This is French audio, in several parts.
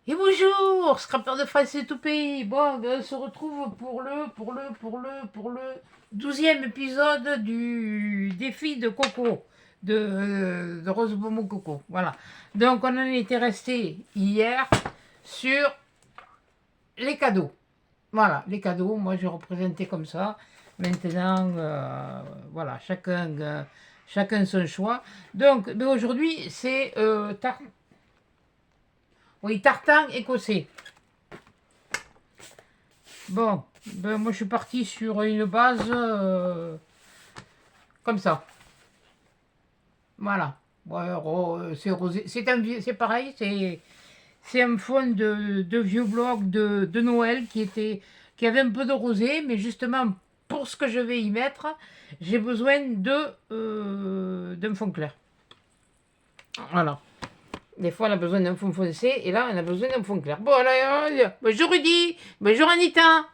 Et bonjour, scrapeur de France et tout pays. Bon, ben, on se retrouve pour le 12e épisode du défi de Coco, de Rose Momo Coco. Voilà. Donc, on en était resté hier sur les cadeaux. Voilà, les cadeaux, moi je représentais comme ça. Maintenant, voilà, chacun son choix. Donc, ben, aujourd'hui, c'est oui, tartan écossais. Bon, ben moi je suis parti sur une base comme ça. Voilà. Bon, alors, c'est rosé. C'est pareil, c'est un fond de vieux bloc de Noël qui avait un peu de rosé, mais justement pour ce que je vais y mettre, j'ai besoin d'un fond clair. Voilà. Des fois, on a besoin d'un fond foncé, et là, on a besoin d'un fond clair. Bon, là, bonjour Rudy, bonjour Anita.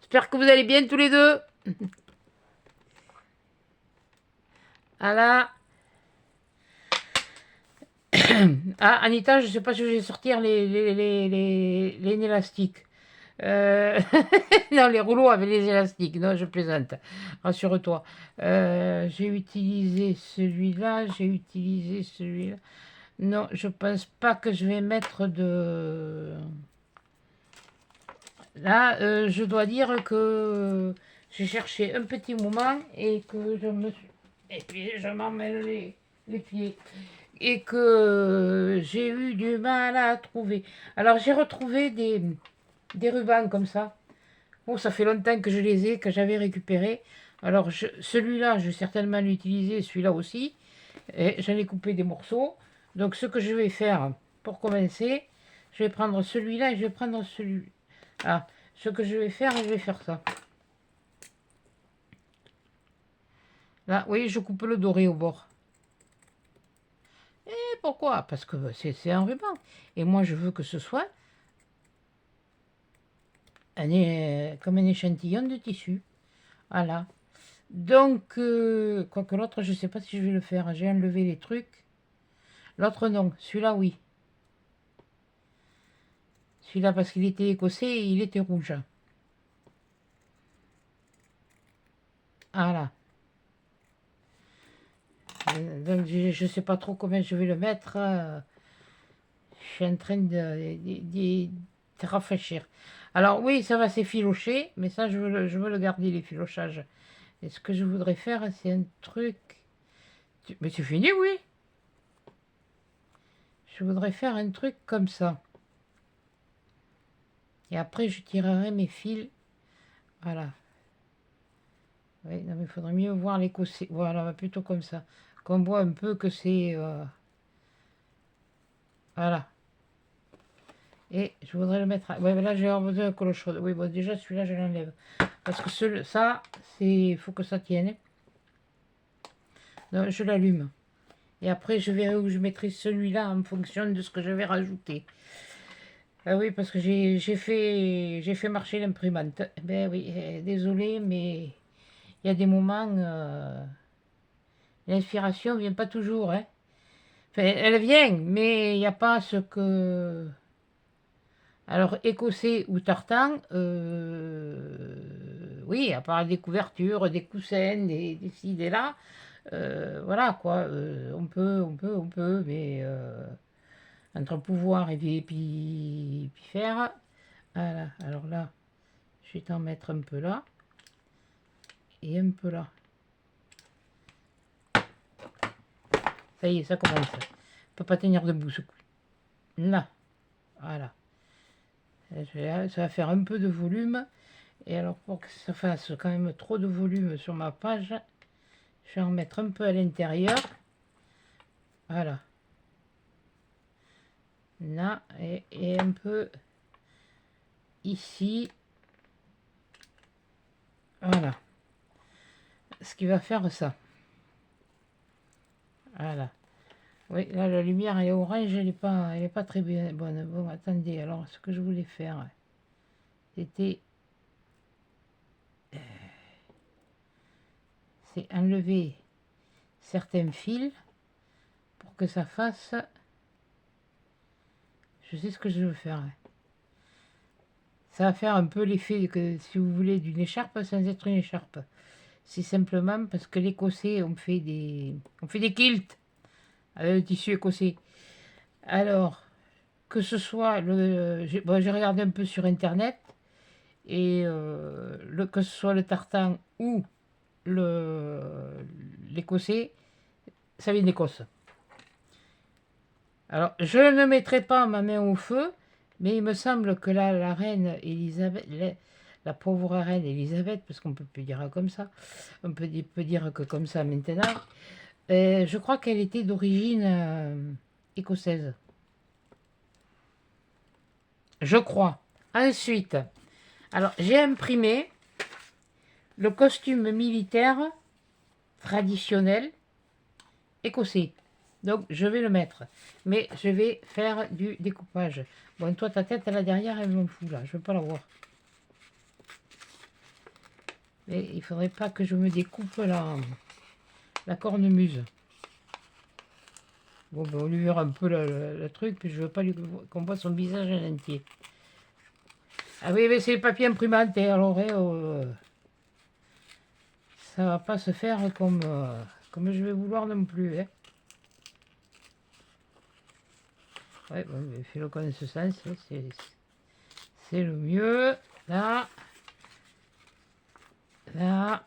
J'espère que vous allez bien tous les deux. Voilà. Ah, Anita, je ne sais pas si je vais sortir les élastiques. Euh, non, les rouleaux avec les élastiques. Non, je plaisante. Rassure-toi. J'ai utilisé celui-là. J'ai utilisé celui-là. Non, je pense pas que je vais mettre de... Là, je dois dire que j'ai cherché un petit moment et que je me suis... Et puis, je m'emmène les pieds. Et que j'ai eu du mal à trouver. Alors j'ai retrouvé des rubans comme ça. Bon, ça fait longtemps que je les ai, que j'avais récupérés. Alors celui-là, je vais certainement l'utiliser, celui-là aussi. Et j'en ai coupé des morceaux. Donc ce que je vais faire pour commencer, je vais prendre celui-là et je vais prendre celui. Ah, ce que je vais faire, je vais faire ça. Là, oui, je coupe le doré au bord. Et pourquoi? Parce que c'est un ruban. Et moi, je veux que ce soit comme un échantillon de tissu. Voilà. Donc, quoique l'autre, je ne sais pas si je vais le faire. J'ai enlevé les trucs. L'autre, non. Celui-là, oui. Celui-là, parce qu'il était écossais et il était rouge. Voilà. Donc, je ne sais pas trop comment je vais le mettre. Je suis en train de rafraîchir. Alors, oui, ça va s'effilocher, mais ça, je veux le garder, les filochages. Et ce que je voudrais faire, c'est un truc... Mais c'est fini, oui. Je voudrais faire un truc comme ça. Et après, je tirerai mes fils. Voilà. Oui, non, mais il faudrait mieux voir l'écossais. Voilà, plutôt comme ça. Qu'on voit un peu que c'est... voilà. Et je voudrais le mettre... Ouais, mais là, j'ai besoin d'un coloche chaude. Oui, bon, déjà, celui-là, je l'enlève. Parce que ça, c'est... Il faut que ça tienne. Donc, je l'allume. Et après, je verrai où je mettrai celui-là en fonction de ce que je vais rajouter. Ah oui, parce que j'ai fait marcher l'imprimante. Ben oui, désolé, mais il y a des moments, l'inspiration vient pas toujours, hein. Enfin, elle vient, mais il n'y a pas ce que... Alors, écossais ou tartan, oui, à part des couvertures, des coussins, des ci, des là, voilà quoi, on peut, mais entre pouvoir et puis faire, voilà, alors là, je vais t'en mettre un peu là, et un peu là. Ça y est, ça commence. On peut pas tenir debout ce coup. Là, voilà. Ça va faire un peu de volume. Et alors pour que ça fasse quand même trop de volume sur ma page, je vais en mettre un peu à l'intérieur. Voilà. Là, et un peu ici. Voilà. Ce qui va faire ça. Voilà. Oui, là la lumière elle est orange, elle est pas très bien bonne. Bon, attendez, alors ce que je voulais faire, c'était c'est enlever certains fils pour que ça fasse, Je sais ce que je veux faire. Hein. Ça va faire un peu l'effet que, si vous voulez, d'une écharpe sans être une écharpe. C'est simplement parce que l'Écossais, on fait des kilts avec le tissu écossais. Alors, que ce soit j'ai regardé un peu sur internet et que ce soit le tartan ou l'écossais, ça vient d'Écosse. Alors, je ne mettrai pas ma main au feu, mais il me semble que là, la reine Elisabeth, la pauvre reine Elisabeth, parce qu'on peut plus dire comme ça, on peut dire que comme ça maintenant, je crois qu'elle était d'origine écossaise. Je crois. Ensuite, alors j'ai imprimé le costume militaire traditionnel écossais. Donc je vais le mettre. Mais je vais faire du découpage. Bon, toi ta tête là derrière, elle m'en fout là. Je veux pas la voir. Mais il faudrait pas que je me découpe la cornemuse. Bon, ben, on lui verra un peu le truc, puis je veux pas qu'on voit son visage en entier. Ah oui, mais c'est le papier imprimante, alors ça va pas se faire comme je vais vouloir non plus. Hein. Ouais, bon, fais-le comme ce sens, c'est le mieux. Là, là.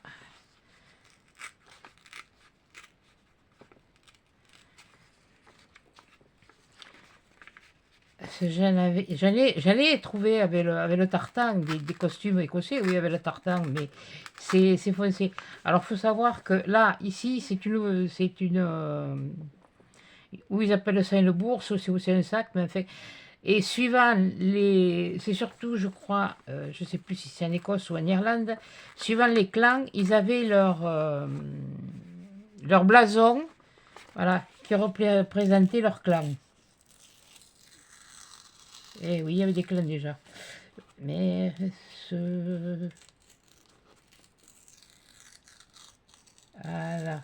J'en ai trouvé avec le tartan, des costumes écossais, oui, avec le tartan, mais c'est foncé. Alors, il faut savoir que là, ici, c'est où ils appellent ça une bourse, c'est aussi un sac, mais enfin, et suivant c'est surtout, je crois, je ne sais plus si c'est en Écosse ou en Irlande, suivant les clans, ils avaient leur blason, voilà, qui représentait leur clan. Eh oui, il y avait des clans déjà. Mais voilà.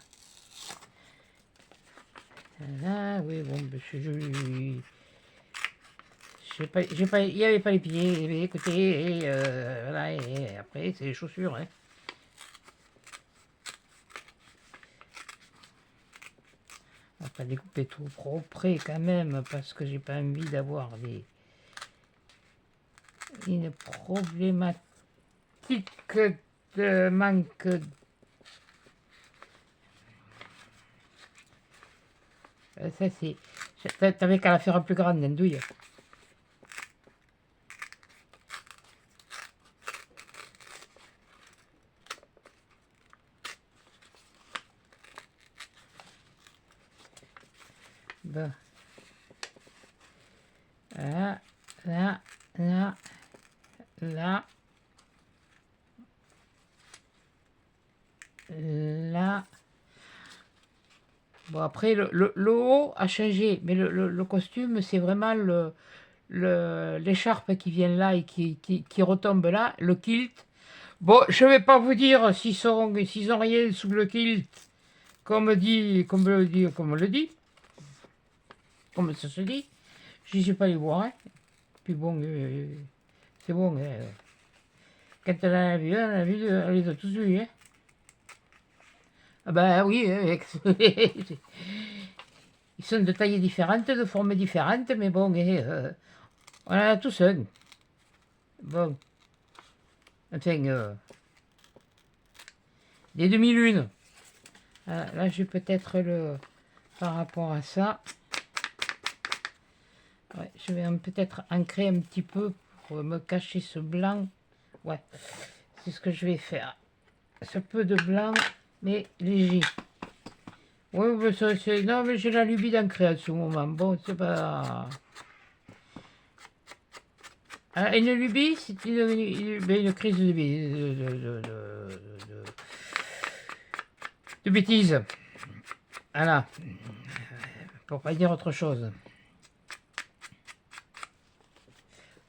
Là, oui, bon, il n'y avait pas les pieds. Mais écoutez, et, voilà, et après, c'est les chaussures. Hein. On va pas découper trop près quand même, parce que j'ai pas envie d'avoir une problématique de manque. Ça, c'est. T'avais qu'à la faire plus grande, l'andouille. Bon. Là, là, là, là. Là. Bon, après, le haut a changé, mais le costume, c'est vraiment l'écharpe qui vient là et qui retombe là, le kilt. Bon, je vais pas vous dire s'ils ont rien sous le kilt, comme on le dit, comme ça se dit. Je ne sais pas les voir, hein. Puis bon, c'est bon. Quand on a vu un, on a vu deux, on les a tous vus, hein. Ah ben oui, ils sont de tailles différentes, de formes différentes, mais bon, on en a tous un. Bon, enfin, des demi-lunes. Là, j'ai peut-être par rapport à ça. Ouais, je vais peut-être ancrer un petit peu pour me cacher ce blanc. Ouais, c'est ce que je vais faire. Ce peu de blanc, mais léger. Oui, mais non, mais j'ai la lubie d'ancrer à ce moment. Bon, c'est pas... une lubie, c'est une crise de bêtises. Voilà. Pour pas dire autre chose.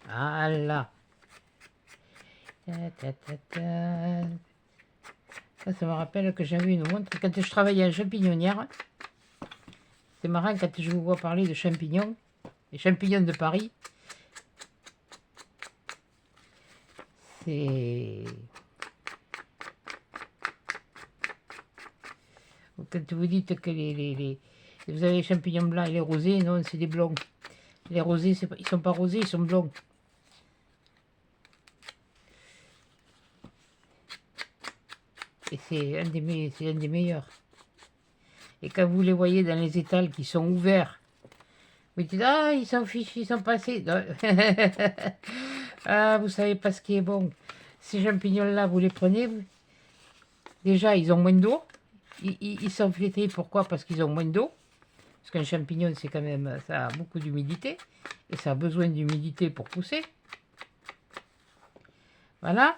Voilà. Ça me rappelle que j'avais une montre quand je travaillais en champignonnière. C'est marrant quand je vous vois parler de champignons, les champignons de Paris. C'est... Quand vous dites que vous avez les champignons blancs et les rosés, non, c'est des blonds. Les rosés, ils sont pas rosés, ils sont blonds. Et c'est un des meilleurs. Et quand vous les voyez dans les étals qui sont ouverts, vous dites, ah, ils s'en fichent, ils sont passés. Ah, vous savez pas ce qui est bon. Ces champignons-là, vous les prenez, déjà, ils ont moins d'eau. Ils sont flétris, pourquoi? Parce qu'ils ont moins d'eau. Parce qu'un champignon, c'est quand même, ça a beaucoup d'humidité. Et ça a besoin d'humidité pour pousser. Voilà.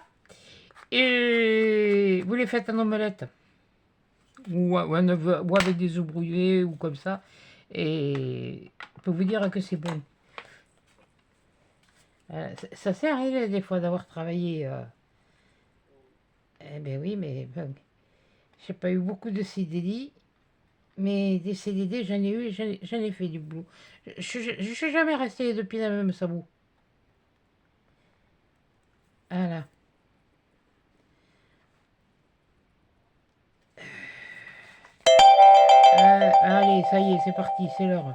Et vous les faites en omelette. Ou avec des œufs brouillés, ou comme ça. Et je peux vous dire que c'est bon. Ça sert, hein, des fois, d'avoir travaillé. Eh bien oui, mais bon, j'ai pas eu beaucoup de CDD. Mais des CDD, j'en ai eu, j'en ai fait du boulot. Je suis jamais resté les deux pieds dans le même sabot. Voilà. Allez, ça y est, c'est parti, c'est l'heure.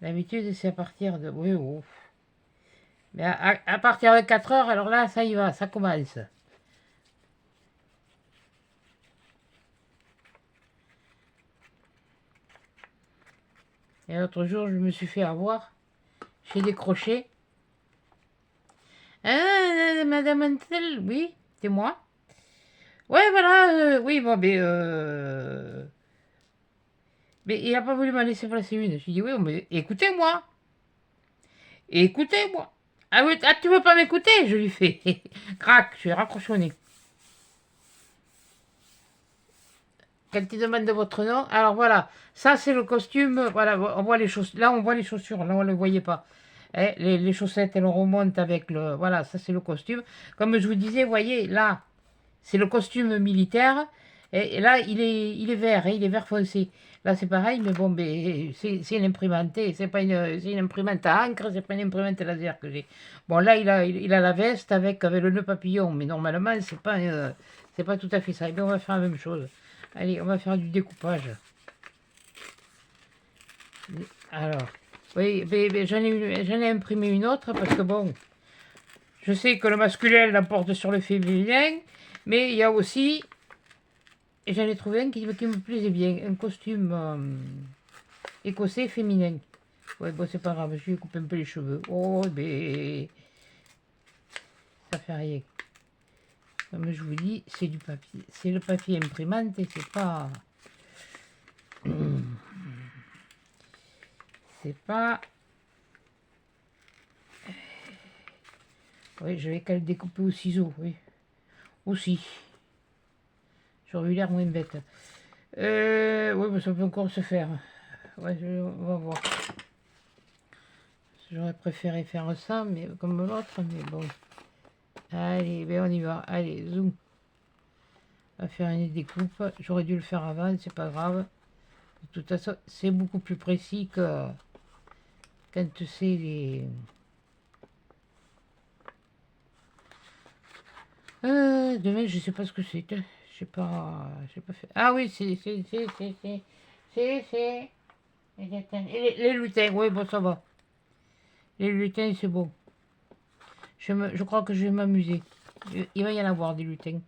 D'habitude, c'est à partir de... Oui, oh. Mais à partir de 4 heures, alors là, ça y va, ça commence. Et l'autre jour, je me suis fait avoir. J'ai décroché. Ah, Madame Antel, oui, c'est moi. Ouais, voilà, oui, bon, mais il n'a pas voulu m'en laisser placer une. J'ai dit, oui, mais écoutez-moi. Écoutez-moi. Ah oui, ah, tu veux pas m'écouter? Je lui fais. Crac, je suis raccrochonné. Quand il demande de votre nom, alors voilà, ça c'est le costume, voilà, on voit les chaussures, là on voit les chaussures, là on ne le voyait pas. Eh, les chaussettes, elles remontent avec le, voilà, ça c'est le costume. Comme je vous disais, voyez, là, c'est le costume militaire, et là il est vert, hein, il est vert foncé. Là c'est pareil, mais bon, c'est une imprimante, c'est une imprimante à encre, c'est pas une imprimante laser que j'ai. Bon là il a la veste avec le nœud papillon, mais normalement c'est pas tout à fait ça. Et bien on va faire la même chose. Allez, on va faire du découpage. Alors, oui, j'en ai imprimé une autre parce que bon, je sais que le masculin l'emporte sur le féminin, mais il y a aussi, et j'en ai trouvé un qui me plaisait bien, un costume écossais féminin. Ouais, bon, c'est pas grave, je lui coupe un peu les cheveux. Oh, mais ça fait rien. Comme je vous dis, c'est du papier, c'est le papier imprimante et c'est pas. C'est pas. Oui, je vais qu'à le découper au ciseau, oui. Aussi. J'aurais eu l'air moins bête. Oui, mais ça peut encore se faire. Ouais, on va voir. J'aurais préféré faire ça, mais comme l'autre, mais bon. Allez, ben on y va. Allez, zoom. On va faire une découpe. J'aurais dû le faire avant, c'est pas grave. De toute façon, c'est beaucoup plus précis que quand c'est les... demain, je sais pas ce que c'est. J'ai pas fait. Ah oui, c'est. Les lutins, oui, bon, ça va. Les lutins, c'est bon. Je crois que je vais m'amuser. Il va y en avoir des lutins.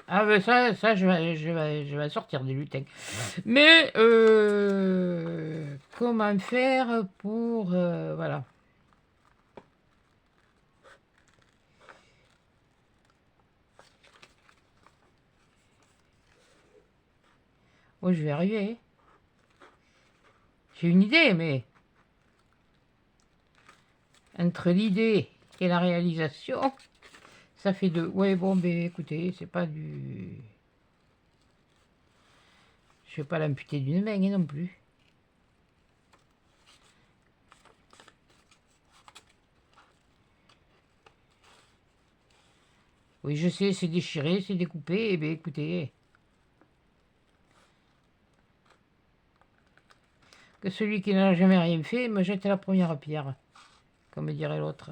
Ah, ben ça je vais sortir des lutins. Mais, comment faire pour. Voilà. Oh, je vais arriver. J'ai une idée, mais. Entre l'idée et la réalisation, ça fait deux. Ouais, bon, ben écoutez, c'est pas du. Je vais pas l'amputer d'une main non plus. Oui, je sais, c'est déchiré, c'est découpé. Eh bien, écoutez. que celui qui n'a jamais rien fait me jette la première pierre, comme dirait l'autre.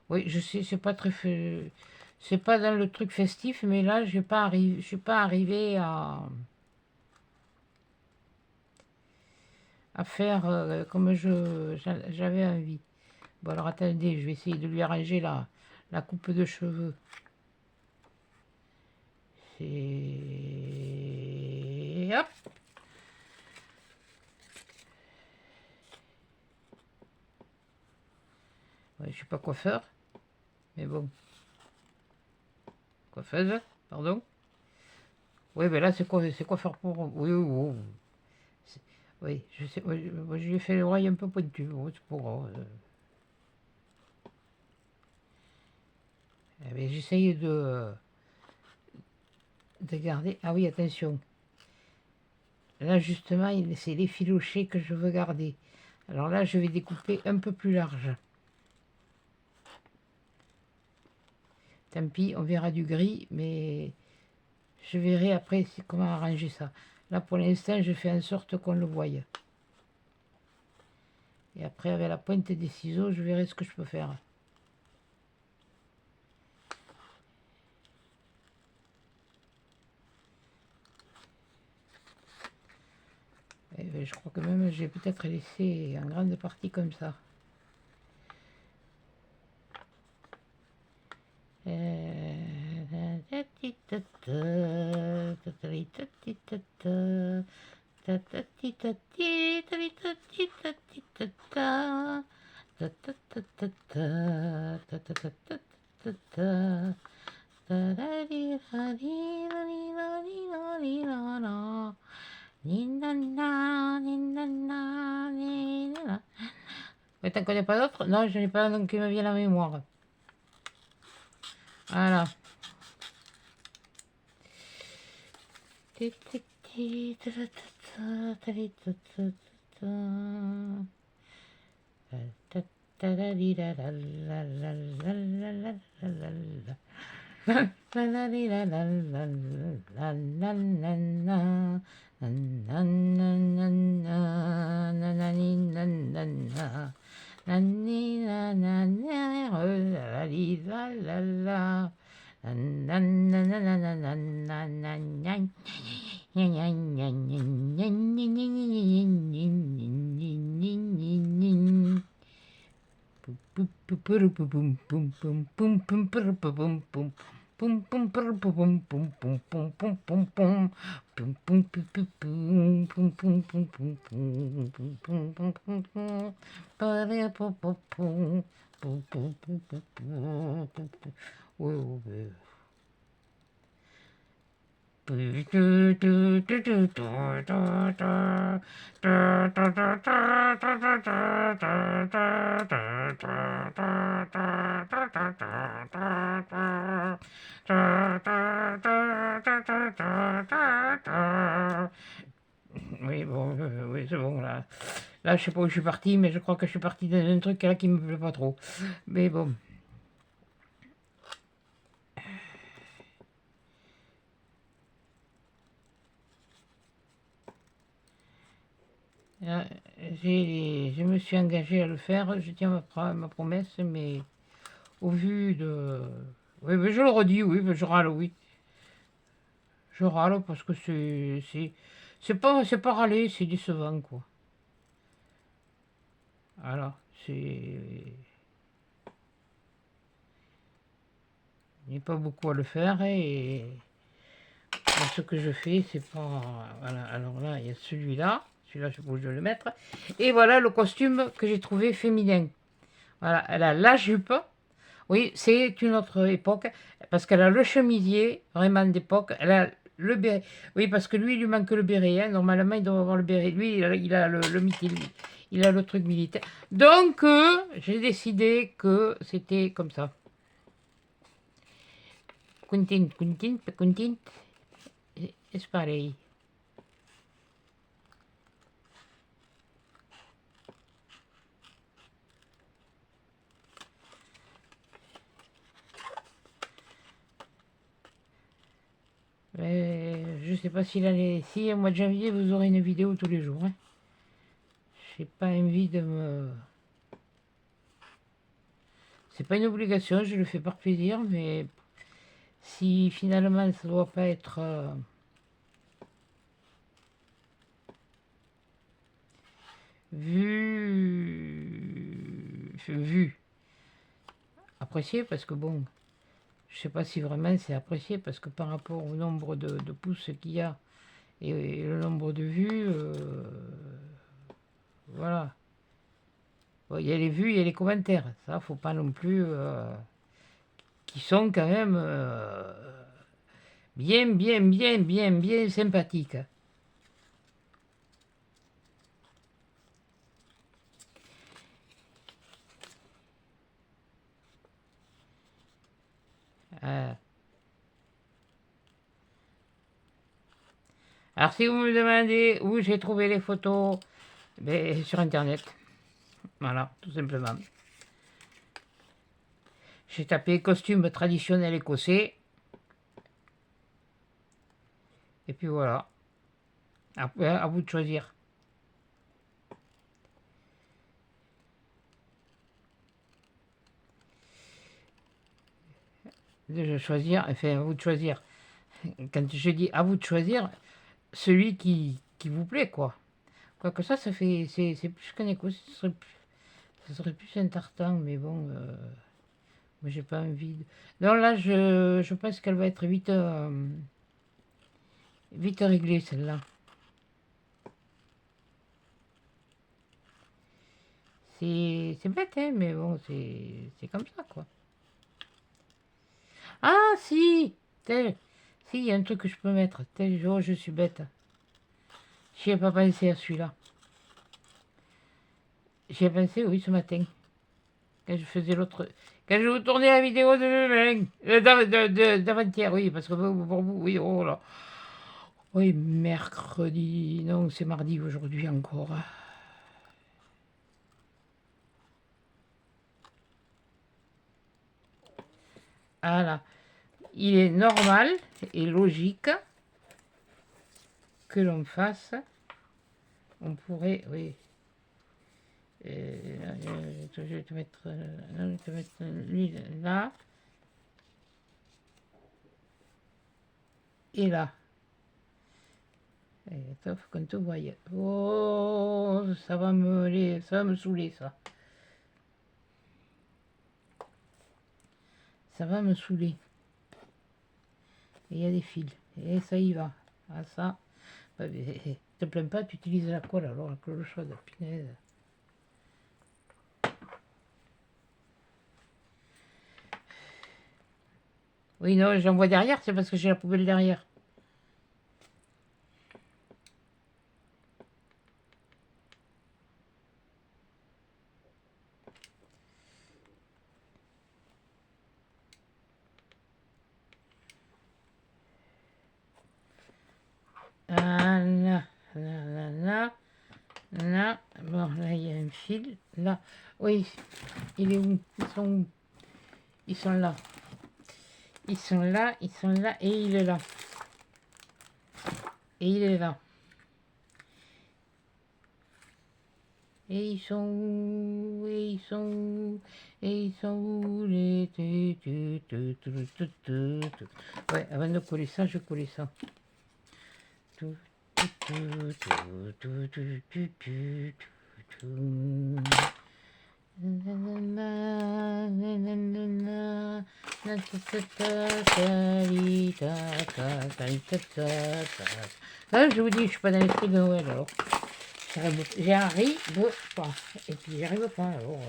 Oui, je sais, c'est pas très c'est pas dans le truc festif, mais là, je suis pas arrivé à faire comme j'avais envie. Bon, alors attendez, je vais essayer de lui arranger la coupe de cheveux. C'est... Hop! Ouais, je suis pas coiffeur, mais bon. Coiffeuse, pardon. Oui, mais là, c'est coiffeur pour... Oui, oui, oui. Oui, je sais, moi, je lui ai fait l'oreille un peu pointue, bon, c'est pour... j'essaye de garder... Ah oui, attention. Là, justement, c'est les filochés que je veux garder. Alors là, je vais découper un peu plus large. Tant pis, on verra du gris, mais je verrai après comment arranger ça. Là, pour l'instant, je fais en sorte qu'on le voie. Et après, avec la pointe des ciseaux, je verrai ce que je peux faire. Et je crois que même j'ai peut-être laissé en grande partie comme ça. Ouais, t'en connais pas d'autres? Non, je n'ai pas un qui me vient à la mémoire. Voilà. Oui, bon, oui, c'est bon, là. Là, je sais pas où je suis parti, mais je crois que je suis parti dans un truc là qui me plaît pas trop. Mais bon. Là, je me suis engagé à le faire, je tiens ma promesse, mais au vu de... Oui, mais je le redis, oui, mais je râle, oui. Je râle parce que c'est pas râler, c'est décevant, quoi. Voilà, c'est... Il n'y a pas beaucoup à le faire et ce que je fais, c'est pas... Voilà, alors là, il y a celui-là, je sais pas où je vais le mettre. Et voilà le costume que j'ai trouvé féminin. Voilà, elle a la jupe. Oui, c'est une autre époque, parce qu'elle a le chemisier, vraiment d'époque, elle a le béret. Oui, parce que lui, il lui manque le béret, hein. Normalement, il doit avoir le béret. Lui, il a le mitil, il a le truc militaire. Donc, j'ai décidé que c'était comme ça. Quentin, c'est pareil. Je sais pas s'il allait. Si, au mois de janvier, vous aurez une vidéo tous les jours. Hein. J'ai pas envie de me. C'est pas une obligation, je le fais par plaisir, mais si finalement ça doit pas être vu, apprécié, parce que bon, je sais pas si vraiment c'est apprécié, parce que par rapport au nombre de pouces qu'il y a et le nombre de vues, voilà. Bon, il y a les vues, il y a les commentaires, ça faut pas non plus, qui sont quand même bien sympathiques. Euh, alors si vous me demandez où j'ai trouvé les photos, ben, sur internet, voilà, tout simplement. J'ai tapé costume traditionnel écossais, et puis voilà, après à vous de choisir. De choisir, enfin à vous de choisir. Quand je dis à vous de choisir, celui qui vous plaît, quoi. Quoique ça fait, c'est plus qu'un écossais, ça serait plus un tartan, mais bon, moi j'ai pas envie de... Non, là, je pense qu'elle va être vite réglée, celle-là. C'est bête, hein, mais bon, c'est comme ça, quoi. Ah, si tel, si, il y a un truc que je peux mettre. Tel jour, je suis bête. J'y ai pas pensé à celui-là. J'y ai pensé, oui, ce matin. Quand je faisais l'autre... Quand je vous tournais la vidéo de demain. D'avant-hier, oui, parce que pour vous, oui, oh là. Oui, mercredi. Non, c'est mardi aujourd'hui encore. Voilà. Il est normal et logique que l'on fasse. On pourrait, oui. Je vais te mettre lui là et là. Et sauf qu'on te voyait. Oh, ça va me saouler ça. Ça va me saouler. Et il y a des fils. Et ça y va. Ah ça. Bah, te plains pas, tu utilises la colle alors, la colle chaude, punaise. Oui, non, j'en vois derrière, c'est parce que j'ai la poubelle derrière. Ah, là, là, là, là. Bon, là, il y a un fil. Là, oui, il est où? Ils sont où? Ils sont là. Ils sont là, ils sont là, et il est là. Et il est là. Et ils sont où? Et ils sont où? Et ils sont où les... Ouais, avant de coller ça, je collais ça. Là, je vous dis, je suis pas dans l'esprit de Noël, alors. J'arrive pas. Et puis, j'arrive pas, alors.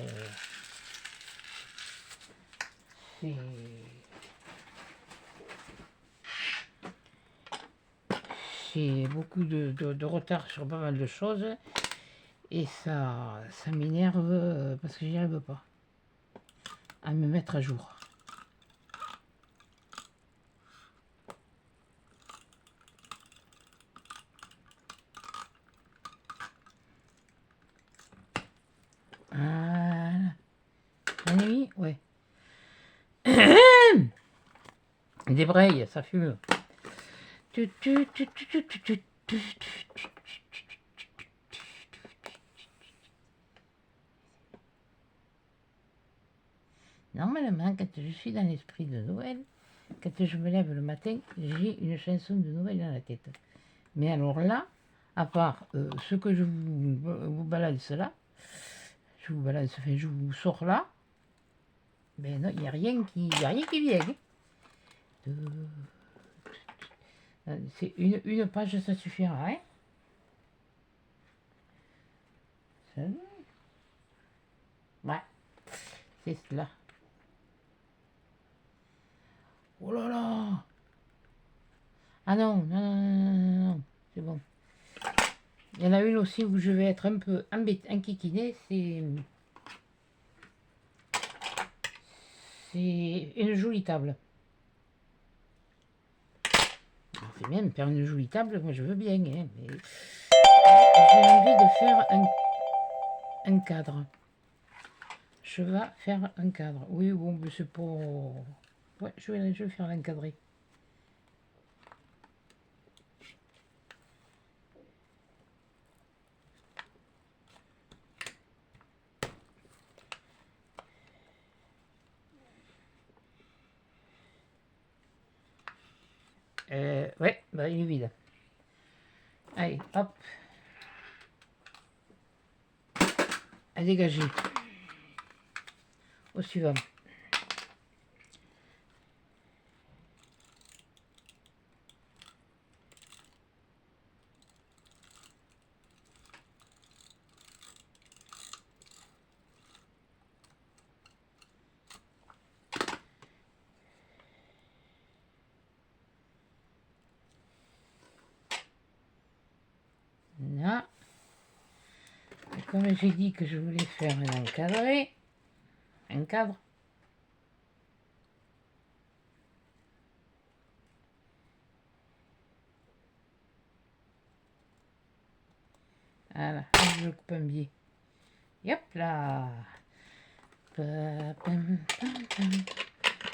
J'ai beaucoup de retard sur pas mal de choses. Et ça m'énerve parce que j'y arrive pas à me mettre à jour. Voilà. J'en ai mis, ouais. Des braies, ça fume. Normalement, quand je suis dans l'esprit de Noël, quand je me lève le matin, j'ai une chanson de Noël dans la tête. Mais alors là, à part ce que je vous balance là, je vous balance, enfin je vous sors là, ben non, il n'y a rien qui vient. C'est une page, ça suffira, hein. Ça, ouais, c'est cela. Oh là là! Ah non, non, non, non, non, non, c'est bon. Il y en a une aussi où je vais être un peu enquiquinée, c'est une jolie table. C'est bien de faire une jolie table, moi je veux bien, hein, mais j'ai envie de faire un cadre. Je vais faire un cadre. Oui, bon, mais c'est pas... Ouais, je vais faire l'encadrer. Ouais, bah il est vide. Allez, hop. À dégager. Au suivant. Là. Et comme j'ai dit que je voulais faire un encadré, un cadre. Voilà, je le coupe un biais. Et hop là.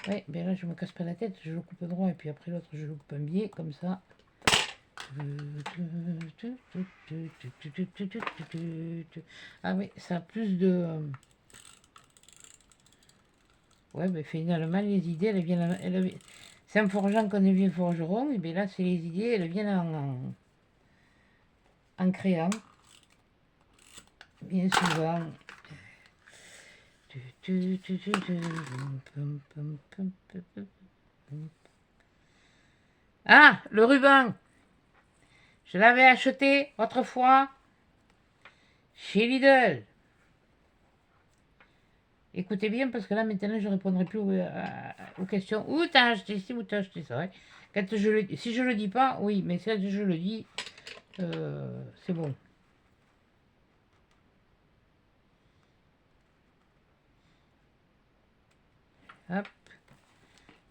Ouais, ben là je me casse pas la tête, je le coupe droit et puis après l'autre je le coupe un biais comme ça. Ah oui, ça a plus de... Ouais, mais finalement les idées, elles viennent... C'est en forgeant qu'on devient forgeron, et bien là c'est les idées, elles viennent en créant. Bien souvent. Ah, le ruban. Je l'avais acheté autrefois chez Lidl. Écoutez bien parce que là maintenant je répondrai plus aux questions. Où t'as acheté ci, où t'as acheté ça, ouais. Si je le dis pas, oui, mais si je le dis, c'est bon. Hop,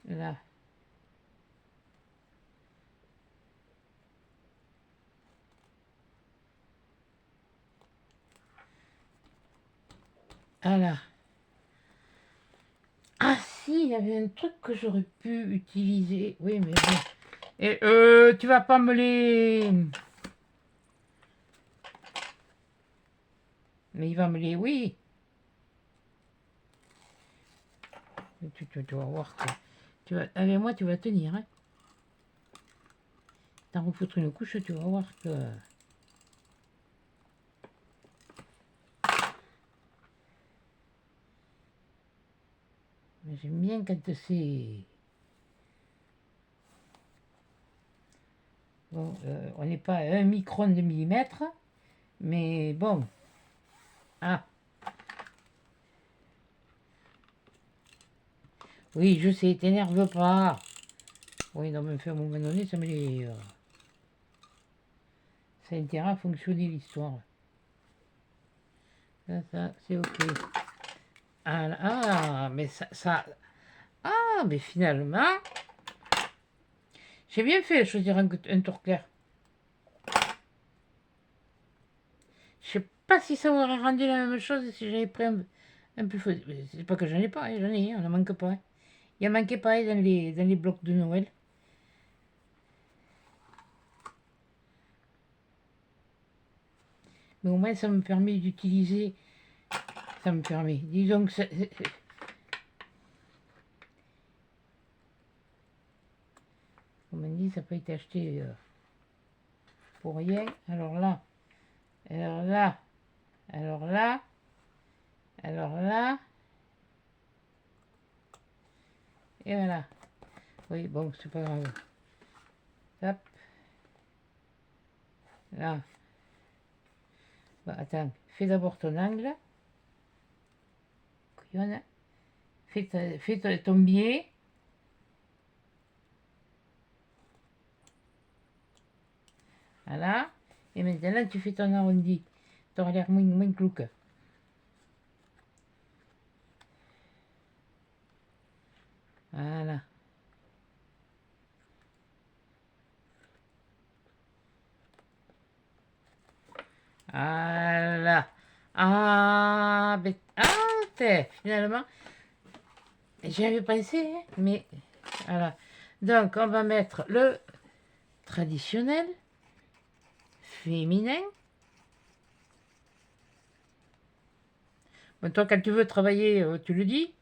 là. Voilà. Ah si, il y avait un truc que j'aurais pu utiliser. Oui, mais bon. Et tu vas pas me les... Mais il va me les... Oui. Tu vas voir que... Avec moi, tu vas tenir. Hein. T'en refoutre une couche, tu vas voir que... Mais j'aime bien quand c'est... Bon, on n'est pas à 1 micron de millimètre, mais bon. Ah. Oui, je sais, t'énerve pas. Oui, non, mais à un moment donné, ça me les... Ça a intérêt à fonctionner l'histoire. Ça, c'est ok. Ah, mais ça... Ah, mais finalement... J'ai bien fait de choisir un tour clair. Je sais pas si ça aurait rendu la même chose si j'avais pris un plus faux. C'est pas que j'en ai pas, hein, j'en ai, on n'en manque pas. Hein. Il en manquait pas dans les blocs de Noël. Mais au moins, ça me permet d'utiliser... Ça me permet. Disons que ça... Comme on dit, ça n'a pas été acheté pour rien. Alors là, alors là, alors là, alors là. Et voilà. Oui, bon, c'est pas grave. Hop. Là. Bah, attends, fais d'abord ton angle. Couillonne. Fais ton biais. Voilà. Et maintenant, tu fais ton arrondi. Tu auras l'air moins clouque. Voilà. Voilà. Ah, ben, finalement, j'y avais pensé, hein, mais voilà. Donc, on va mettre le traditionnel, féminin. Bon, toi, quand tu veux travailler, tu le dis.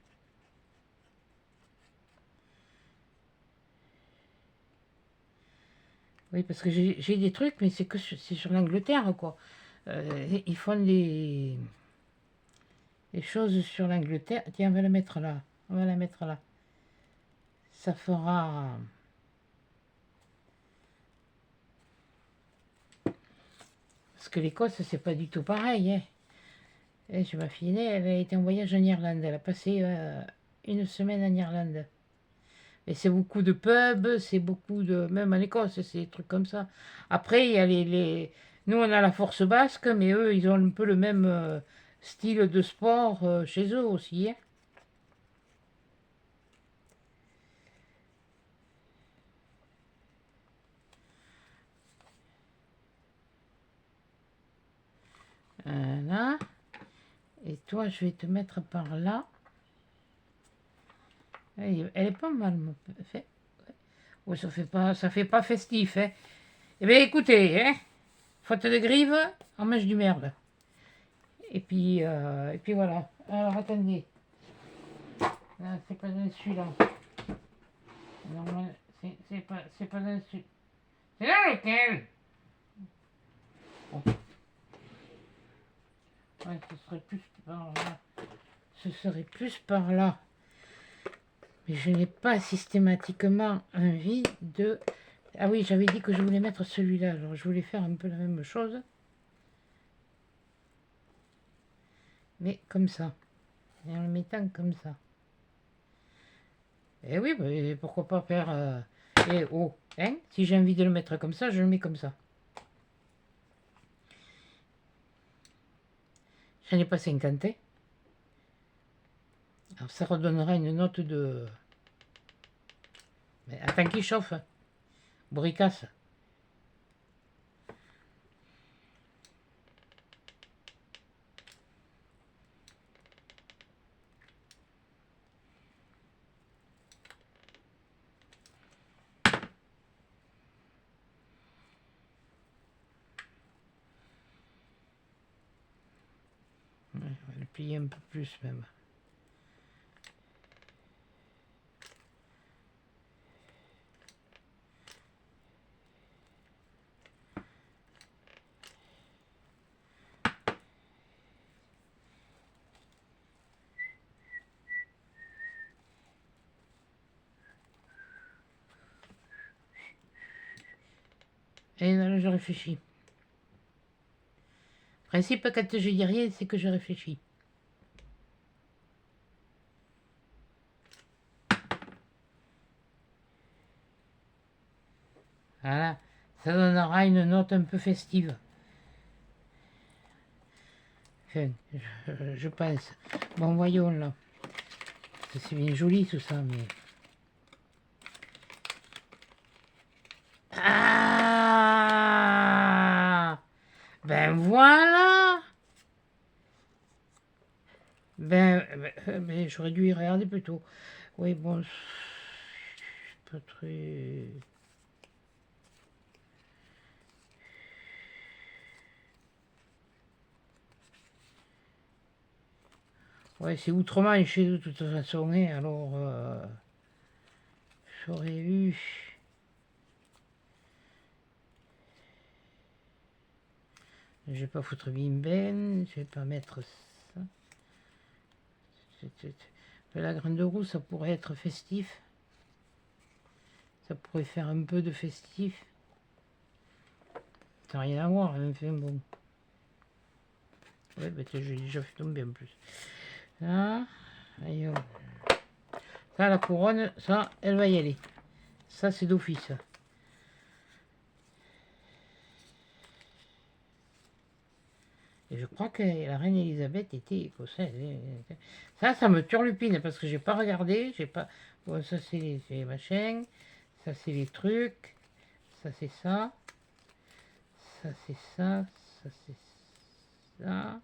Oui, parce que j'ai des trucs, mais c'est que c'est sur l'Angleterre, quoi. Ils font des choses sur l'Angleterre. Tiens, on va la mettre là. On va la mettre là. Ça fera... Parce que l'Écosse, c'est pas du tout pareil, hein. Et je ma fille aînée, elle a été en voyage en Irlande. Elle a passé une semaine en Irlande. Et c'est beaucoup de pubs, c'est beaucoup de... Même en Écosse, c'est des trucs comme ça. Après, il y a Nous, on a la force basque, mais eux, ils ont un peu le même style de sport chez eux aussi, hein. Voilà. Et toi, je vais te mettre par là. Elle est pas mal, fait. Oh, ça fait pas festif, hein. Eh bien, écoutez, hein, faute de grive, on mange du merde. Et puis voilà. Alors, attendez. Là, c'est pas dans celui-là. Normal, c'est pas dans celui-là. C'est dans lequel? Bon. Ouais, ce serait plus par là. Ce serait plus par là. Mais je n'ai pas systématiquement envie de... Ah oui, j'avais dit que je voulais mettre celui-là. Alors, je voulais faire un peu la même chose. Mais comme ça. Et en le mettant comme ça. Et oui, mais pourquoi pas faire... Et oh, hein? Si j'ai envie de le mettre comme ça, je le mets comme ça. J'en ai pas 50. Alors, ça redonnera une note de... Mais attends qu'il chauffe. Bricasse. Ouais, on va le plier un peu plus même. Et là, je réfléchis. Principe, quand je dis rien, c'est que je réfléchis. Voilà, ça donnera une note un peu festive. Enfin, je pense. Bon, voyons là. C'est bien joli tout ça, mais... Ah! Ben voilà! Ben, j'aurais dû y regarder plus tôt. Oui, bon, c'est pas très... Ouais, c'est outre-Manche de toute façon, hein, alors j'aurais eu... Je vais pas foutre bim ben, je vais pas mettre ça. La grande roue, ça pourrait être festif. Ça pourrait faire un peu de festif. Ça n'a rien à voir, hein, enfin bon. Ouais, bah j'ai déjà fait tomber en plus. Ça, ça, la couronne, ça, elle va y aller. Ça, c'est d'office. Et je crois que la reine Elisabeth était écossaise. Ça me turlupine parce que j'ai pas regardé. J'ai pas. Bon, ça, c'est les machins. Ça, c'est les trucs. Ça, c'est ça. Ça, c'est ça. Ça, c'est ça.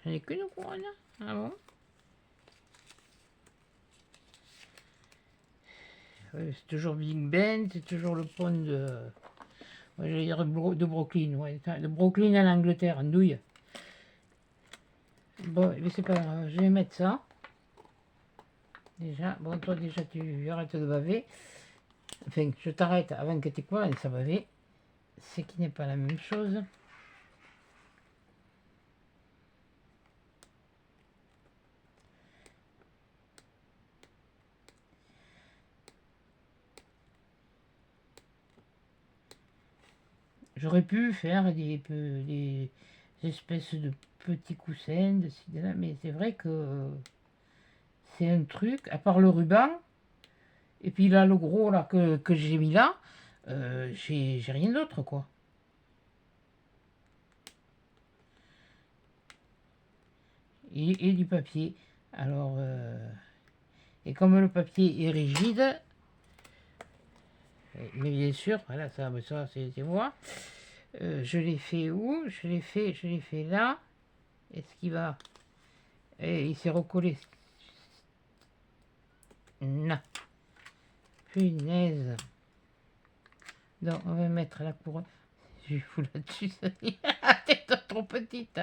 J'en ai qu'une couronne. Ah bon? Oui, c'est toujours Big Ben. C'est toujours le pont de. Ouais, j'allais dire de Brooklyn. Ouais, de Brooklyn à l'Angleterre, en douille. Bon, mais c'est pas grave. Je vais mettre ça. Déjà, bon, toi, déjà, tu arrêtes de baver. Enfin, je t'arrête avant que tu commences à baver. Ce qui n'est pas la même chose. J'aurais pu faire des espèces de petits coussins, de ci, de là, mais c'est vrai que c'est un truc, à part le ruban, et puis là, le gros là que j'ai mis là, j'ai rien d'autre, quoi. Et du papier. Alors, et comme le papier est rigide, mais bien sûr, voilà, ça c'est moi. Je l'ai fait où? Je l'ai fait là. Est-ce qu'il va... Et il s'est recollé. Non. Punaise. Donc, on va mettre la couronne. Je fous là-dessus. La tête trop petite.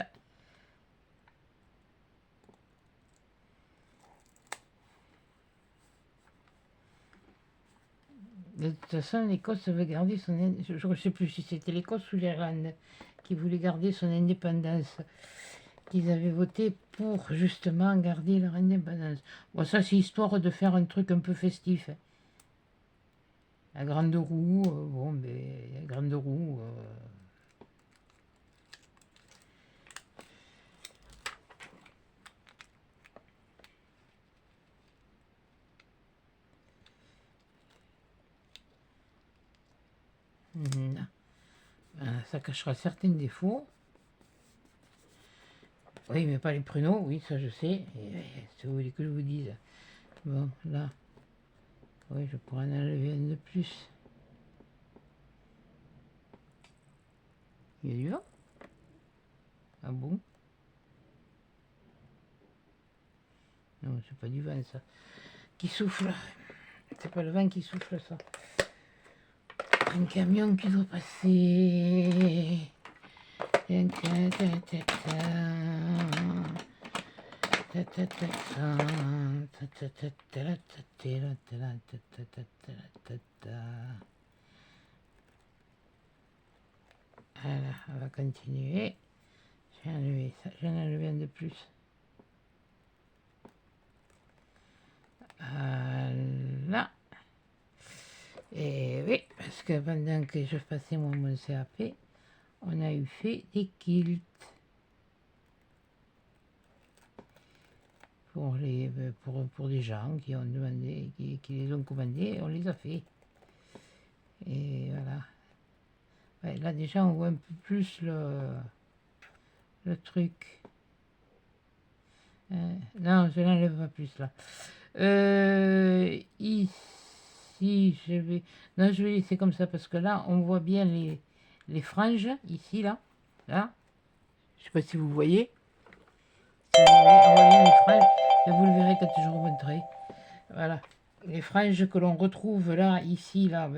De toute façon, l'Écosse veut garder son... Je ne sais plus si c'était l'Écosse ou l'Irlande qui voulait garder son indépendance. Qu'ils avaient voté pour justement garder leur indépendance. Bon, ça, c'est histoire de faire un truc un peu festif. La grande roue, bon, mais la grande roue... Non. Ça cachera certains défauts. Oui, mais pas les pruneaux, oui, ça je sais. Si vous voulez que je vous dise. Bon, là. Oui, je pourrais en enlever un de plus. Il y a du vent? Ah bon? Non, c'est pas du vent ça. Qui souffle. C'est pas le vent qui souffle ça. Un camion qui doit passer. Voilà, on va continuer. J'ai enlevé ça, j'en ai enlevé un de plus. Voilà. Et oui, parce que pendant que je passais mon CAP, on a eu fait des kilts. Pour des gens qui ont demandé, qui les ont commandés, on les a fait. Et voilà. Ouais, là déjà on voit un peu plus le truc. Non, je n'enlève pas plus là. Ici, je vais... Non, je vais laisser comme ça parce que là, on voit bien les franges, ici, là. Là. Je sais pas si vous voyez. On voit bien les franges. Et vous le verrez quand je vous montrerai. Voilà. Les franges que l'on retrouve là, ici, là,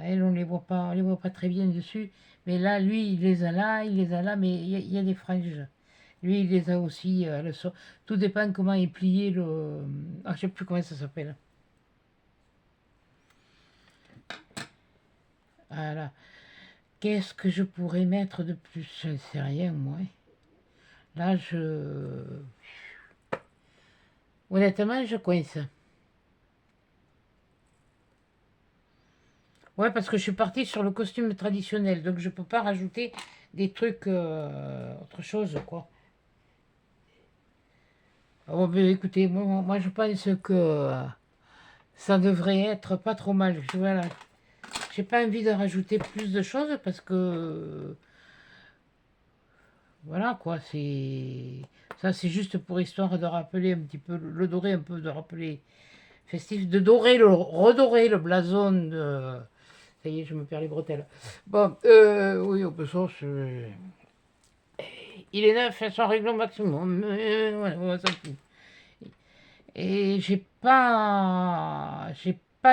Elle, on les voit pas très bien dessus. Mais là, lui, il les a là, mais il y a des franges. Lui, il les a aussi. Tout dépend comment est plié le. Ah, je sais plus comment ça s'appelle. Voilà. Qu'est-ce que je pourrais mettre de plus? Je ne sais rien, moi. Là, honnêtement, je coince. Ouais, parce que je suis partie sur le costume traditionnel, donc je peux pas rajouter des trucs autre chose, quoi. Oh, ben, écoutez, moi, je pense que ça devrait être pas trop mal. Voilà. J'ai pas envie de rajouter plus de choses parce que voilà quoi, c'est juste pour histoire de rappeler un petit peu le dorer un peu, de rappeler festif, de redorer le blason de. Ça y est, je me perds les bretelles. Bon, oui, au ça, il est neuf, son règlement maximum. Voilà, on s'en fout. Et j'ai pas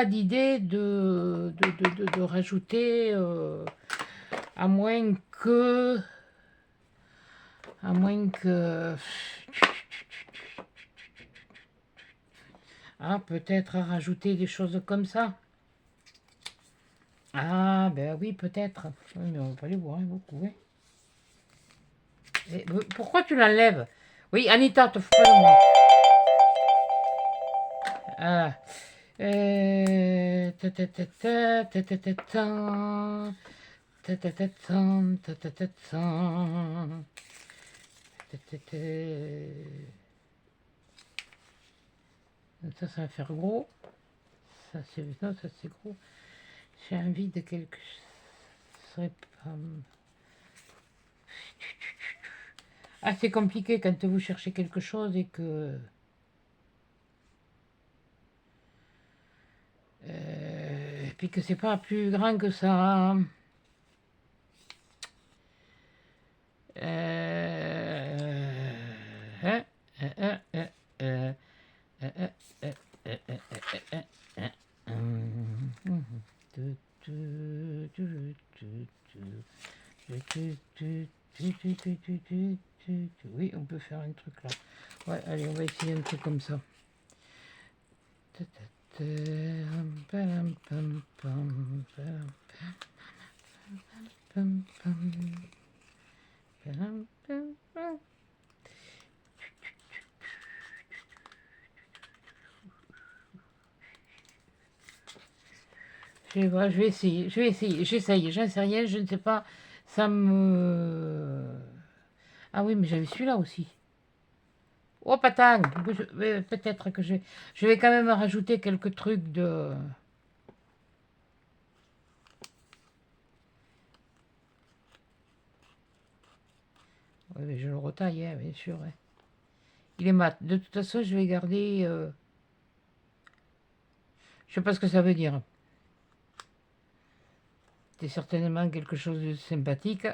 d'idée de rajouter, à moins que, à moins que, ah, peut-être rajouter des choses comme ça. Ah, ben oui, peut-être. Oui, mais on va pas les voir hein, beaucoup. Hein. Pourquoi tu l'enlèves? Oui, Anita, te fous pas de moi. Ah. Ta ta ta ta ta ta ta ta. Ta ta ta ta ta ta ta ta. Ta ta ta. Ça va faire gros. Ça, c'est non, ça c'est gros. J'ai envie de quelque chose. Ce serait pas. Ah, c'est compliqué quand vous cherchez quelque chose et que. Et puis que c'est pas plus grand que ça. Hein, hein, hein, hein, hein, hein, oui, on peut faire un truc là. Ouais, allez, on va essayer un truc comme ça. Je vais essayer, j'essaye, j'en sais rien, je ne sais pas, ça me... Ah oui, mais j'avais celui-là aussi. Oh, patang, peut-être que je vais quand même rajouter quelques trucs de... Oui, mais je le retaille, hein, bien sûr. Hein. Il est mat. De toute façon, je vais garder... Je sais pas ce que ça veut dire. C'est certainement quelque chose de sympathique.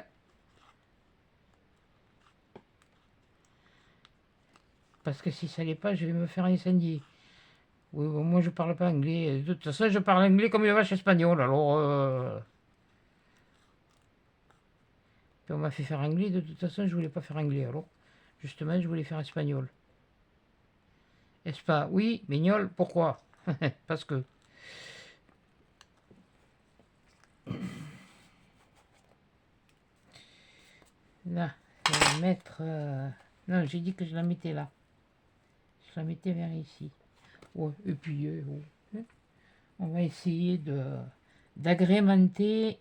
Parce que si ça l'est pas, je vais me faire incendier. Oui, bon, moi je parle pas anglais. De toute façon, je parle anglais comme une vache espagnole. Alors, puis on m'a fait faire anglais. De toute façon, je voulais pas faire anglais. Alors, justement, je voulais faire espagnol. Est-ce pas? Oui, mignol. Pourquoi? Parce que. Là, je vais la mettre. Non, j'ai dit que je la mettais là. Je la mettais vers ici. Ouais, et puis, on va essayer d'agrémenter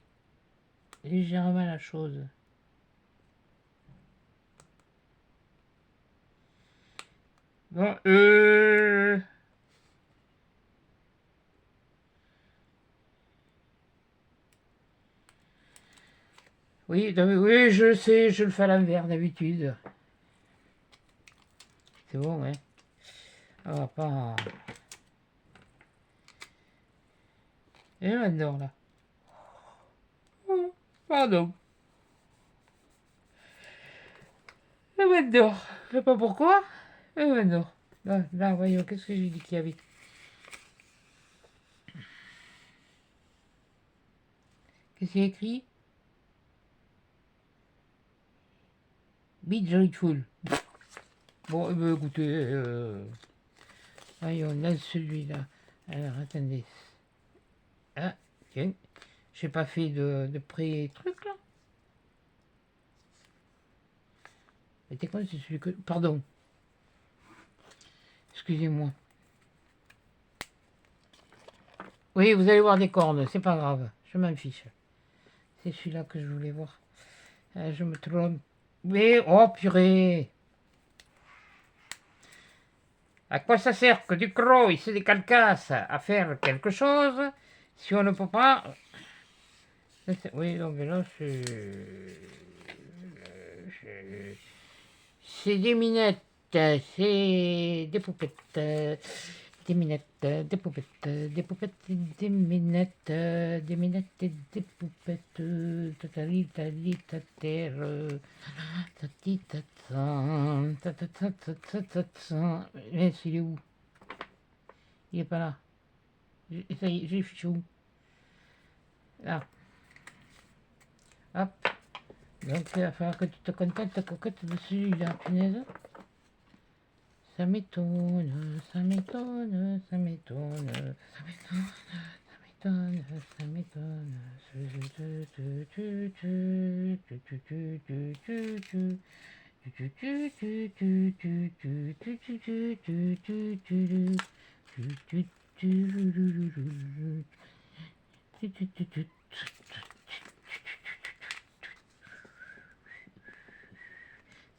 légèrement la chose. Bon, oui, oui, je sais, je le fais à l'envers d'habitude. C'est bon, hein. On va pas... Et maintenant, là. Oh, pardon. Et maintenant. Je sais pas pourquoi. Et maintenant. Là, voyons, qu'est-ce que j'ai dit qu'il y avait? Qu'est-ce qu'il y a écrit? Be joyful. Bon, eh ben, écoutez, allez, on lance celui-là. Alors, attendez. Ah, tiens, j'ai pas fait de pré-truc, là. C'était quoi, c'est celui que... Pardon. Excusez-moi. Oui, vous allez voir des cornes, c'est pas grave. Je m'en fiche. C'est celui-là que je voulais voir. Je me trompe. Mais, oh purée! À quoi ça sert que du croc et des calcasses à faire quelque chose si on ne peut pas... Oui, donc là, c'est des minettes, c'est des poupettes, des minettes, des poupettes, des poupettes, des minettes, et des poupettes, tatali, tali, tater, tati, tatan, tatatatatatatan. Mais il est où? Il est pas là. Ça y est, j'ai fichu où? Là. Hop. Donc il va falloir que tu te contentes ta coquette de celui-là, punaise. Ça m'étonne, ça m'étonne, ça m'étonne, ça m'étonne, ça m'étonne,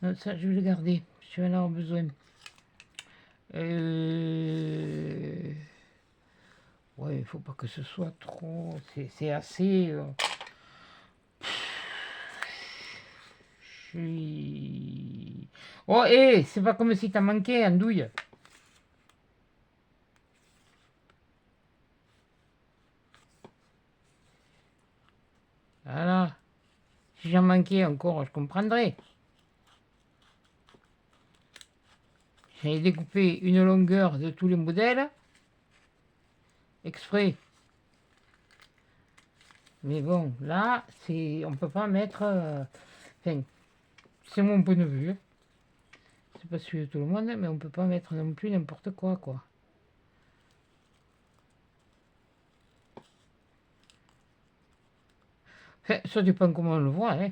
non, ça, je vais le garder. Je vais en avoir besoin. Ouais, il faut pas que ce soit trop. C'est assez. Je suis. Oh, hé, c'est pas comme si t'as manqué, andouille. Voilà. Si j'en manquais encore, je comprendrais. J'ai découpé une longueur de tous les modèles. Exprès. Mais bon, là, on peut pas mettre... Enfin, c'est mon point de vue. C'est pas celui de tout le monde, mais on peut pas mettre non plus n'importe quoi, quoi. Enfin, ça dépend comment on le voit, hein.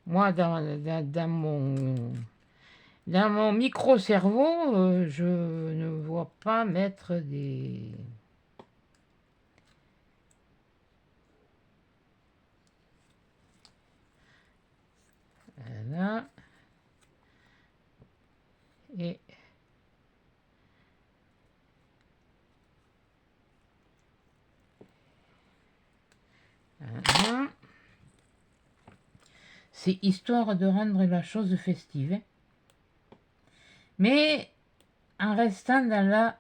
Moi, dans mon micro-cerveau, je ne vois pas mettre des... Voilà. Et... Voilà. C'est histoire de rendre la chose festive, hein. Mais en restant dans la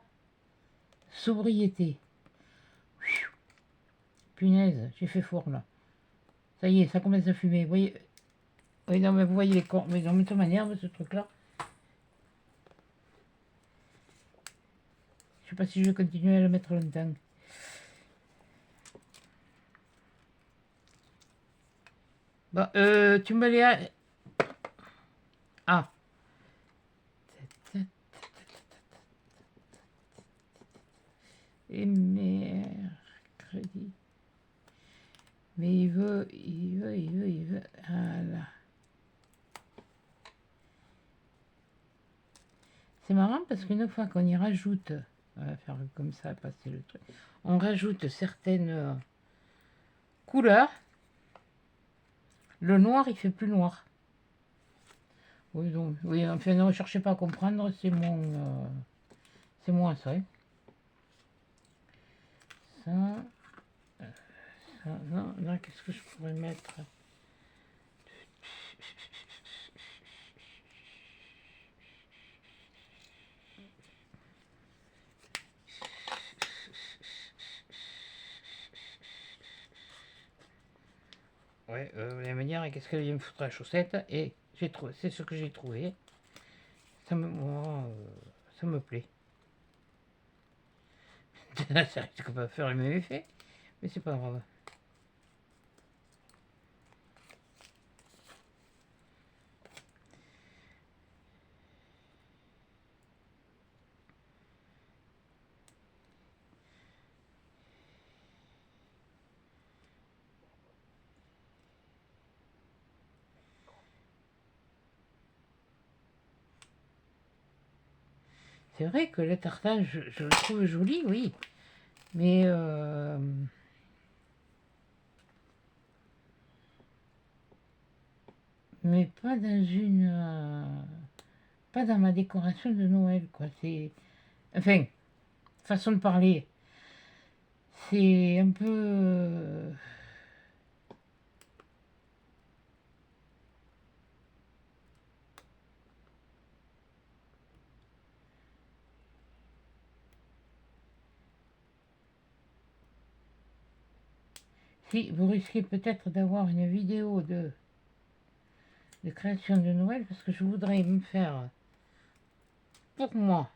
sobriété. Punaise, j'ai fait fort là. Ça y est, ça commence à fumer. Vous voyez... Oui, non, mais vous voyez les corps. Mais non, mais ça m'énerve ce truc-là. Je sais pas si je vais continuer à le mettre longtemps. Bon, tu me les... Ah. Et mercredi. Mais il veut... Voilà. C'est marrant parce qu'une fois qu'on y rajoute... On va faire comme ça, passer le truc. On rajoute certaines couleurs. Le noir, il fait plus noir. Oui, donc, oui, enfin, ne cherchez pas à comprendre, c'est moi ça. Hein. Ça, non, là, qu'est-ce que je pourrais mettre? Ouais, la manière, qu'est-ce qu'elle vient me foutre la chaussette? Et j'ai trouvé, c'est ce que j'ai trouvé. Ça me plaît. Ça risque pas de faire le même effet. Mais c'est pas grave. C'est vrai que le tartan, je le trouve joli, oui. Mais pas dans une... pas dans ma décoration de Noël, quoi. C'est... Enfin, façon de parler. C'est un peu... Si, vous risquez peut-être d'avoir une vidéo de création de Noël, parce que je voudrais me faire, pour moi,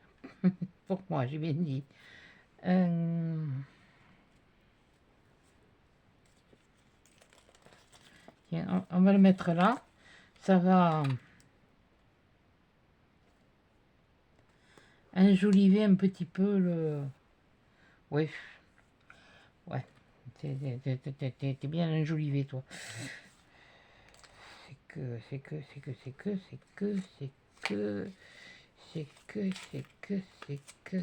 pour moi, j'ai bien dit, tiens, on va le mettre là. Ça va enjoliver un petit peu le... Oui, ouais, t'es bien enjolivé, toi. C'est que, c'est que, c'est que, c'est que, c'est que, c'est que... C'est que, c'est que, c'est que...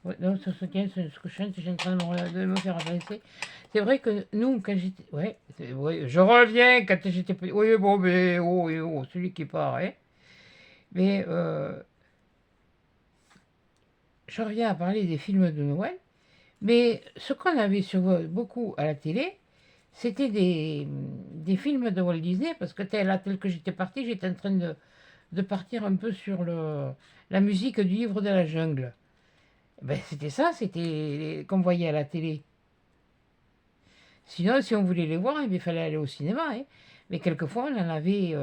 Ouais, non, ça se tient, ce que je chante, j'ai en train de me faire avancer. C'est vrai que nous, quand j'étais... Ouais, ouais, je reviens quand j'étais petit. Oui, bon, mais oh, oh, celui qui part, hein. Mais je reviens à parler des films de Noël. Mais ce qu'on avait sur beaucoup à la télé, c'était des films de Walt Disney, parce que tel que j'étais parti, j'étais en train de partir un peu sur la musique du livre de la jungle. Ben, c'était ça, c'était qu'on voyait à la télé. Sinon, si on voulait les voir, eh bien, il fallait aller au cinéma, hein. Mais quelquefois, on en avait...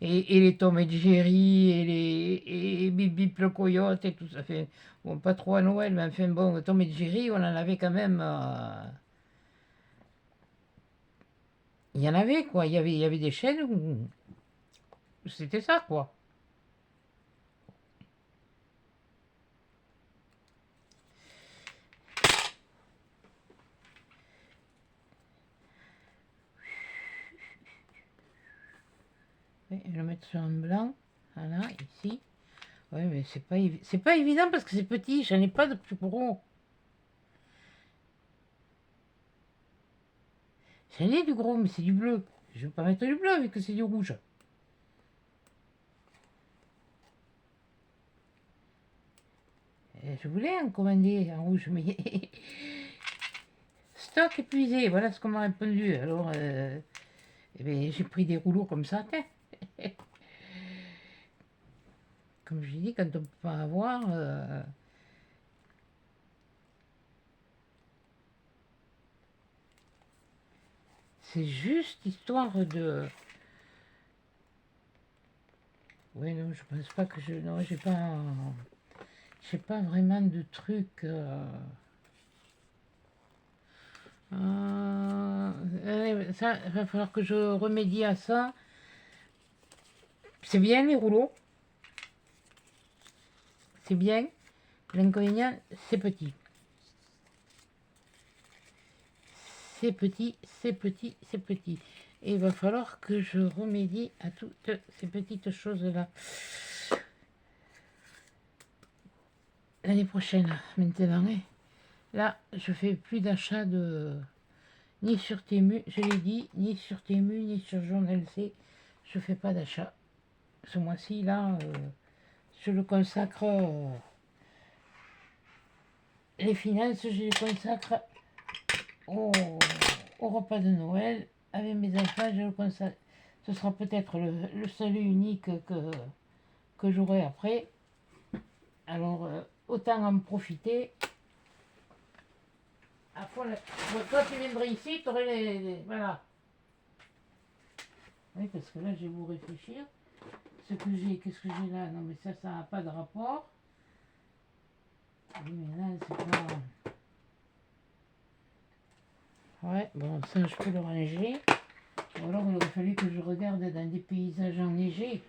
et les Tom et Jerry, et Bip Bip le Coyote, et tout ça. Fait, bon, pas trop à Noël, mais enfin, bon, Tom et Jerry, on en avait quand même... il y en avait, quoi. Il y avait des chaînes où c'était ça, quoi. Ouais, je vais le mettre sur un blanc. Voilà, ici. Ouais, mais c'est pas évident parce que c'est petit, j'en ai pas de plus gros. J'en ai du gros, mais c'est du bleu. Je vais pas mettre du bleu vu que c'est du rouge. Je voulais en commander en rouge, mais stock épuisé, voilà ce qu'on m'a répondu. Alors, eh ben, j'ai pris des rouleaux comme ça. Comme je dis, quand on peut pas avoir, c'est juste histoire de... Oui, non, je pense pas que je... Non, j'ai pas vraiment de trucs... ça, il va falloir que je remédie à ça. C'est bien les rouleaux, c'est bien. L'inconvénient, c'est petit. C'est petit, c'est petit, c'est petit. Et il va falloir que je remédie à toutes ces petites choses-là. L'année prochaine, maintenant. Là, je fais plus d'achat ni sur Temu, je l'ai dit, ni sur Temu, ni sur Journal C. Je fais pas d'achat. Ce mois-ci, là, je le consacre... les finances, je les consacre au, au repas de Noël. Avec mes enfants, je le consacre. Ce sera peut-être le salut unique que j'aurai après. Alors, autant en profiter. à fond. Bon, toi, tu viendrais ici, tu aurais voilà. Oui, parce que là, je vais vous réfléchir. Ce que j'ai, qu'est-ce que j'ai là? Non, mais ça n'a pas de rapport. Oui, mais là, c'est pas... Ouais, bon, ça, je peux le ranger. Ou alors, il aurait fallu que je regarde dans des paysages enneigés.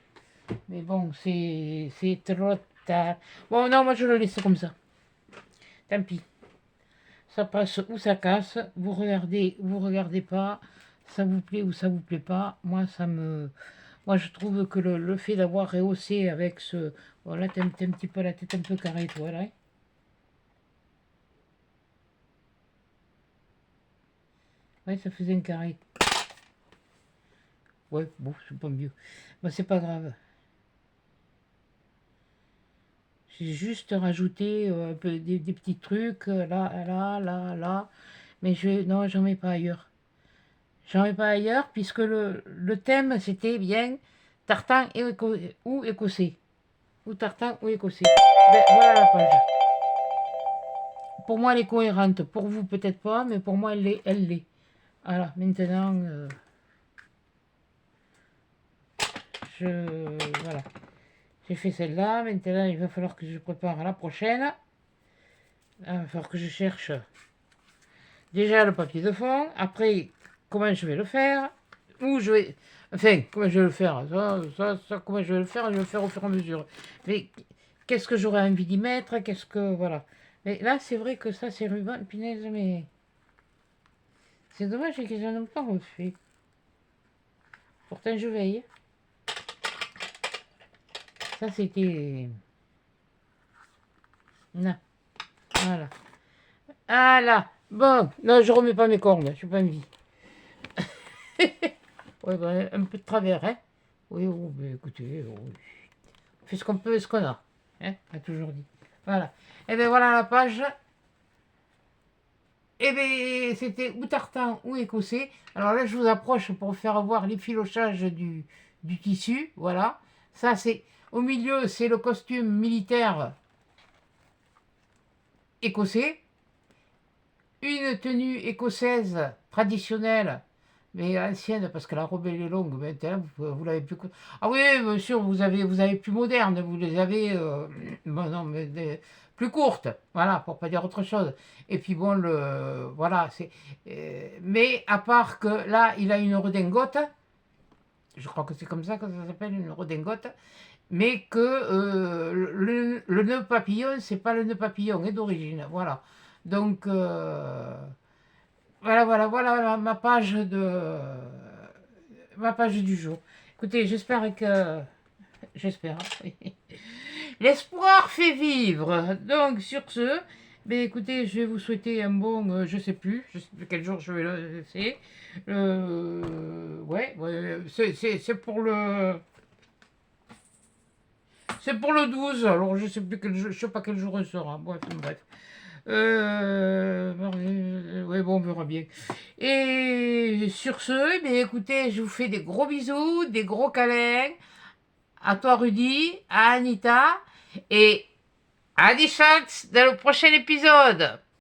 Mais bon, c'est trop tard. Bon, non, moi, je le laisse comme ça. Tant pis. Ça passe ou ça casse. Vous regardez pas. Ça vous plaît ou ça vous plaît pas. Moi, ça me... Moi, je trouve que le fait d'avoir rehaussé avec ce... Voilà, t'as un petit peu la tête un peu carrée, toi, là. Ouais, ça faisait un carré. Ouais, bon, c'est pas mieux. Bah, c'est pas grave. J'ai juste rajouté un peu des petits trucs, là, là, là, là. Mais non, j'en mets pas ailleurs. J'en mets pas ailleurs, puisque le thème, c'était bien tartan ou écossais. Ou tartan ou écossais. Ben, voilà la page. Pour moi, elle est cohérente. Pour vous, peut-être pas, mais pour moi, elle l'est. Elle l'est. Voilà, maintenant, voilà. J'ai fait celle-là. Maintenant, il va falloir que je prépare la prochaine. Il va falloir que je cherche déjà le papier de fond. Après, comment je vais le faire. Où je vais... Enfin, comment je vais le faire. Comment je vais le faire. Je vais le faire au fur et à mesure. Mais qu'est-ce que j'aurais envie d'y mettre. Qu'est-ce que... Voilà. Mais là, c'est vrai que ça, c'est ruban. Punaise, mais... C'est dommage qu'ils n'en ont pas refait. Pourtant, je veille. Ça, c'était... Non. Voilà. Ah là. Bon. Non, je remets pas mes cornes. Je suis pas envie. Ouais, ben, un peu de travers, hein. Oui, oh, ben, écoutez, on fait ce qu'on peut et ce qu'on a. Hein, on a toujours dit. Voilà. Et bien voilà la page. Et bien c'était ou tartan ou écossais. Alors là, je vous approche pour faire voir l'effilochage du tissu. Voilà. Ça, c'est... Au milieu, c'est le costume militaire écossais. Une tenue écossaise traditionnelle, mais ancienne, parce que la robe elle est longue. Maintenant, vous l'avez plus. Ah oui, bien sûr, vous avez plus moderne, vous les avez, bon, non, mais plus courtes, voilà, pour pas dire autre chose. Et puis bon, voilà, c'est. Mais à part que là, il a une redingote, je crois que c'est comme ça que ça s'appelle, une redingote, mais que le nœud papillon, c'est pas le nœud papillon, est d'origine, voilà. Donc, voilà ma page du jour. Écoutez, j'espère que... J'espère. L'espoir fait vivre. Donc, sur ce, ben, écoutez, je vais vous souhaiter un bon... je sais plus quel jour je vais le laisser. Ouais, c'est pour le... C'est pour le 12, alors je sais plus je sais pas quel jour il sera. Bref. Ouais, bon, on verra bien. Et sur ce, eh écoutez, je vous fais des gros bisous, des gros câlins. À toi, Rudy, à Anita. Et à des chances dans le prochain épisode.